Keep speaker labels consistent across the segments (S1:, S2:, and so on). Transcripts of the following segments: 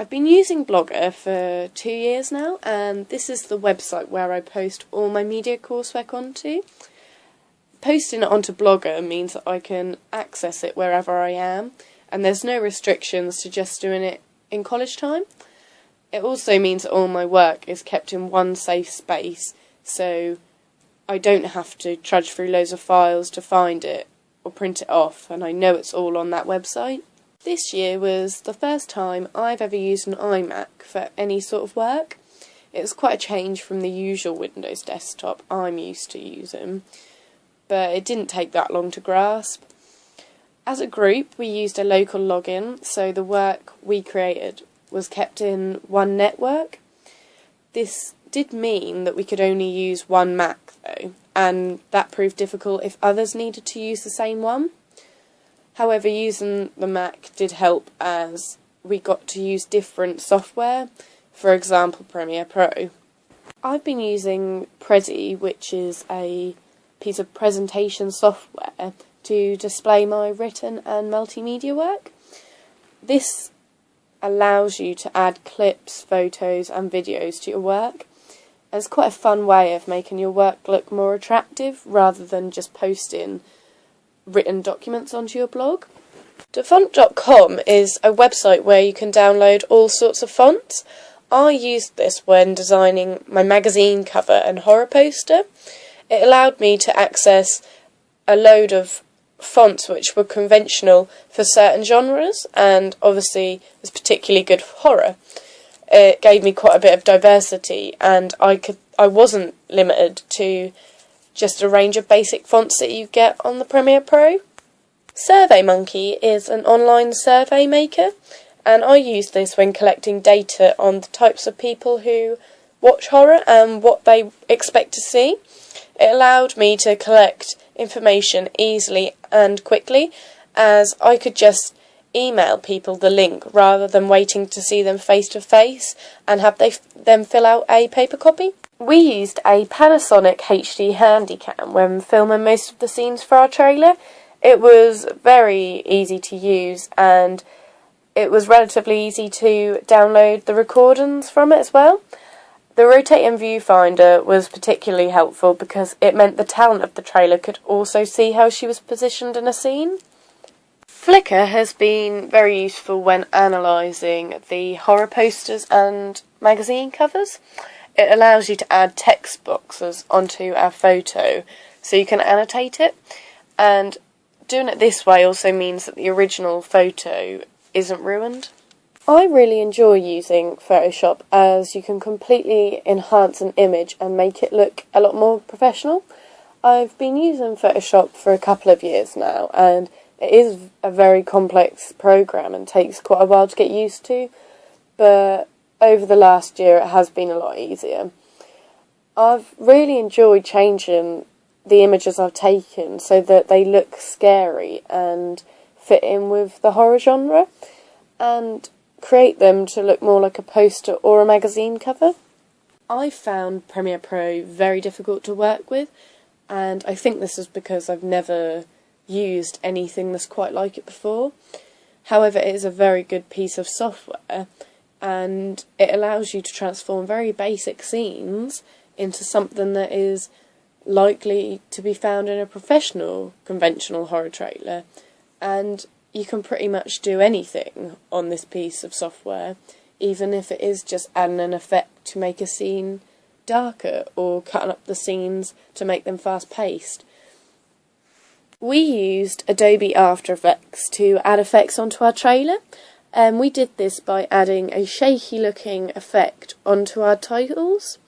S1: I've been using Blogger for 2 years now, and this is the website where I post all my media coursework onto. Posting it onto Blogger means that I can access it wherever I am, and there's no restrictions to just doing it in college time. It also means that all my work is kept in one safe space, so I don't have to trudge through loads of files to find it or print it off, and I know it's all on that website. This year was the first time I've ever used an iMac for any sort of work. It was quite a change from the usual Windows desktop I'm used to using, but it didn't take that long to grasp. As a group, we used a local login, so the work we created was kept in one network. This did mean that we could only use one Mac though, and that proved difficult if others needed to use the same one. However, using the Mac did help as we got to use different software, for example Premiere Pro. I've been using Prezi, which is a piece of presentation software to display my written and multimedia work. This allows you to add clips, photos and videos to your work. It's quite a fun way of making your work look more attractive rather than just posting written documents onto your blog. Dafont.com is a website where you can download all sorts of fonts. I used this when designing my magazine cover and horror poster. It allowed me to access a load of fonts which were conventional for certain genres, and obviously was particularly good for horror. It gave me quite a bit of diversity, and I wasn't limited to just a range of basic fonts that you get on the Premiere Pro. SurveyMonkey is an online survey maker, and I use this when collecting data on the types of people who watch horror and what they expect to see. It allowed me to collect information easily and quickly, as I could just email people the link rather than waiting to see them face to face and have them fill out a paper copy. We used a Panasonic HD Handycam when filming most of the scenes for our trailer. It was very easy to use, and it was relatively easy to download the recordings from it as well. The rotating viewfinder was particularly helpful because it meant the talent of the trailer could also see how she was positioned in a scene. Flickr has been very useful when analysing the horror posters and magazine covers. It allows you to add text boxes onto our photo so you can annotate it, and doing it this way also means that the original photo isn't ruined. I really enjoy using Photoshop as you can completely enhance an image and make it look a lot more professional. I've been using Photoshop for a couple of years now, and it is a very complex program and takes quite a while to get used to, but over the last year it has been a lot easier. I've really enjoyed changing the images I've taken so that they look scary and fit in with the horror genre, and create them to look more like a poster or a magazine cover. I found Premiere Pro very difficult to work with, and I think this is because I've never used anything that's quite like it before. However, it is a very good piece of software, and it allows you to transform very basic scenes into something that is likely to be found in a professional, conventional horror trailer, and you can pretty much do anything on this piece of software, even if it is just adding an effect to make a scene darker or cutting up the scenes to make them fast-paced. We used Adobe After Effects to add effects onto our trailer, and we did this by adding a shaky-looking effect onto our titles.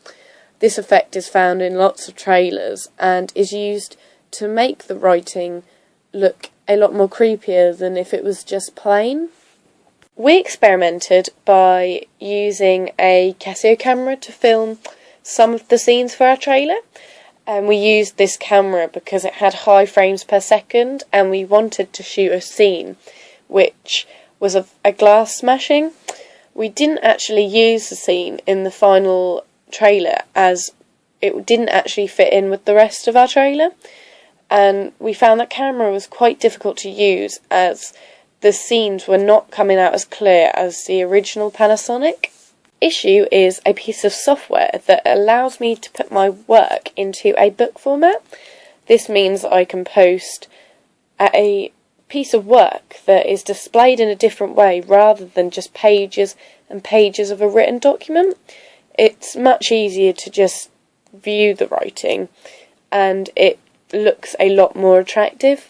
S1: This effect is found in lots of trailers and is used to make the writing look a lot more creepier than if it was just plain. We experimented by using a Casio camera to film some of the scenes for our trailer, and we used this camera because it had high frames per second, and we wanted to shoot a scene which was a glass smashing. We didn't actually use the scene in the final trailer as it didn't actually fit in with the rest of our trailer, and we found that camera was quite difficult to use as the scenes were not coming out as clear as the original Panasonic. Issuu is a piece of software that allows me to put my work into a book format. This means I can post a piece of work that is displayed in a different way rather than just pages and pages of a written document. It's much easier to just view the writing, and it looks a lot more attractive.